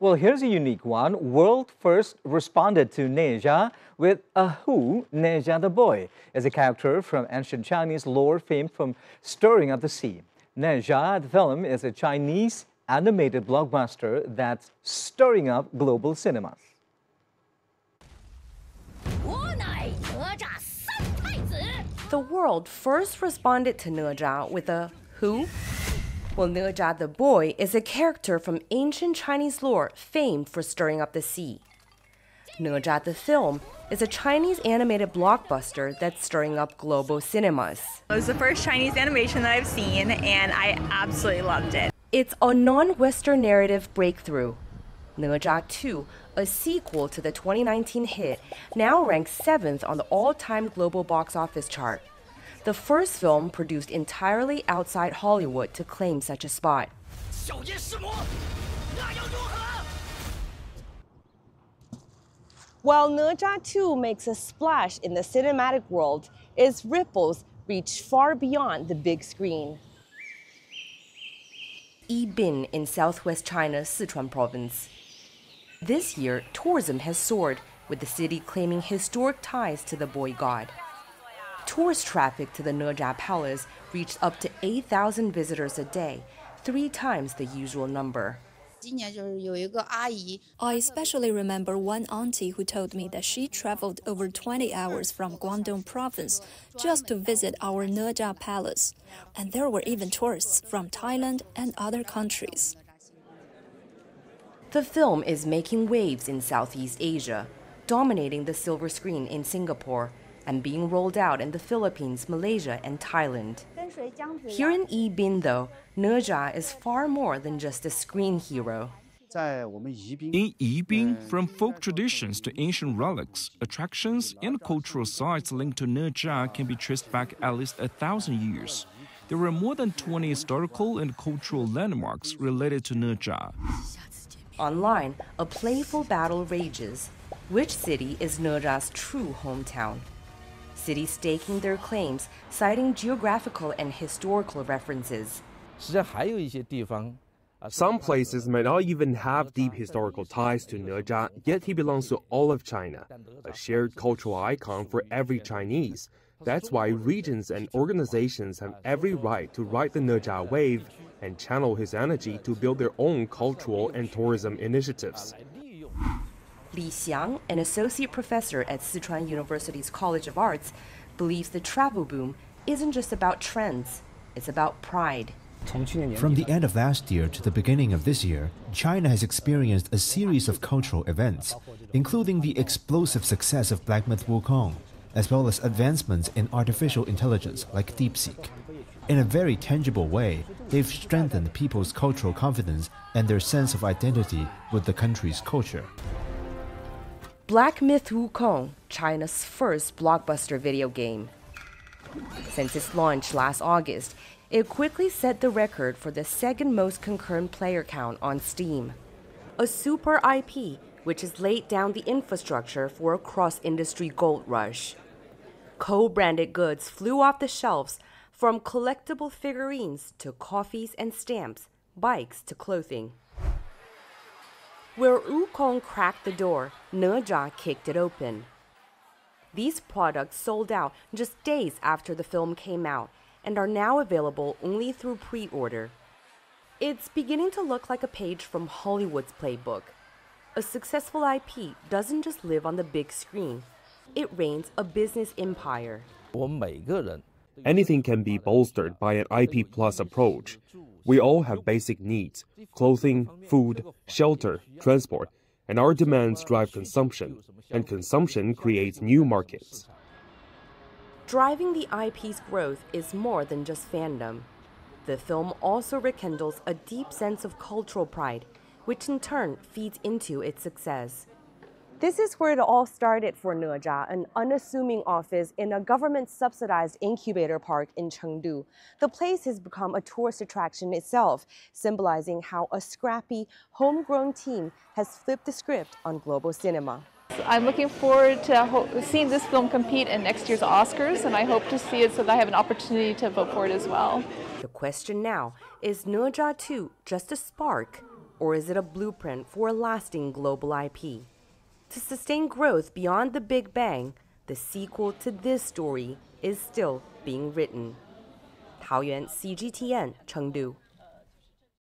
Well, here's a unique one. World first responded to Nezha with a who, Nezha the boy, is a character from ancient Chinese lore famed from stirring up the sea. Nezha, the film, is a Chinese animated blockbuster that's stirring up global cinemas. The world first responded to Nezha with a who? Well, Nezha the boy is a character from ancient Chinese lore famed for stirring up the sea. Nezha the film is a Chinese animated blockbuster that's stirring up global cinemas. It was the first Chinese animation that I've seen, and I absolutely loved it. It's a non-Western narrative breakthrough. Nezha 2, a sequel to the 2019 hit, now ranks 7th on the all-time global box office chart. The first film produced entirely outside Hollywood to claim such a spot. While Nezha 2 makes a splash in the cinematic world, its ripples reach far beyond the big screen. Yibin in southwest China's Sichuan province. This year, tourism has soared, with the city claiming historic ties to the boy god. Tourist traffic to the Nezha Palace reached up to 8,000 visitors a day, 3 times the usual number. I especially remember one auntie who told me that she traveled over 20 hours from Guangdong province just to visit our Nezha Palace. And there were even tourists from Thailand and other countries. The film is making waves in Southeast Asia, dominating the silver screen in Singapore and being rolled out in the Philippines, Malaysia, and Thailand. Here in Yibin, though, Nezha is far more than just a screen hero. In Yibin, from folk traditions to ancient relics, attractions and cultural sites linked to Nezha can be traced back at least 1,000 years. There were more than 20 historical and cultural landmarks related to Nezha. Online, a playful battle rages. Which city is Nezha's true hometown? Cities staking their claims, citing geographical and historical references. Some places may not even have deep historical ties to Nezha, yet he belongs to all of China, a shared cultural icon for every Chinese. That's why regions and organizations have every right to ride the Nezha wave and channel his energy to build their own cultural and tourism initiatives. Li Xiang, an associate professor at Sichuan University's College of Arts, believes the travel boom isn't just about trends, it's about pride. From the end of last year to the beginning of this year, China has experienced a series of cultural events, including the explosive success of Black Myth Wukong, as well as advancements in artificial intelligence like DeepSeek. In a very tangible way, they've strengthened people's cultural confidence and their sense of identity with the country's culture. Black Myth Wukong, China's first blockbuster video game. Since its launch last August, it quickly set the record for the second most concurrent player count on Steam. A super IP which has laid down the infrastructure for a cross-industry gold rush. Co-branded goods flew off the shelves, from collectible figurines to coffees and stamps, bikes to clothing. Where Wukong cracked the door, Nezha kicked it open. These products sold out just days after the film came out and are now available only through pre-order. It's beginning to look like a page from Hollywood's playbook. A successful IP doesn't just live on the big screen. It reigns a business empire. Anything can be bolstered by an IP plus approach. We all have basic needs: clothing, food, shelter, transport, and our demands drive consumption, and consumption creates new markets. Driving the IP's growth is more than just fandom. The film also rekindles a deep sense of cultural pride, which in turn feeds into its success. This is where it all started for Nezha, an unassuming office in a government-subsidized incubator park in Chengdu. The place has become a tourist attraction itself, symbolizing how a scrappy, homegrown team has flipped the script on global cinema. I'm looking forward to seeing this film compete in next year's Oscars, and I hope to see it so that I have an opportunity to vote for it as well. The question now, is Nezha 2 just a spark Or is it a blueprint for a lasting global IP? To sustain growth beyond the Big Bang, the sequel to this story is still being written. Taoyuan, CGTN, Chengdu.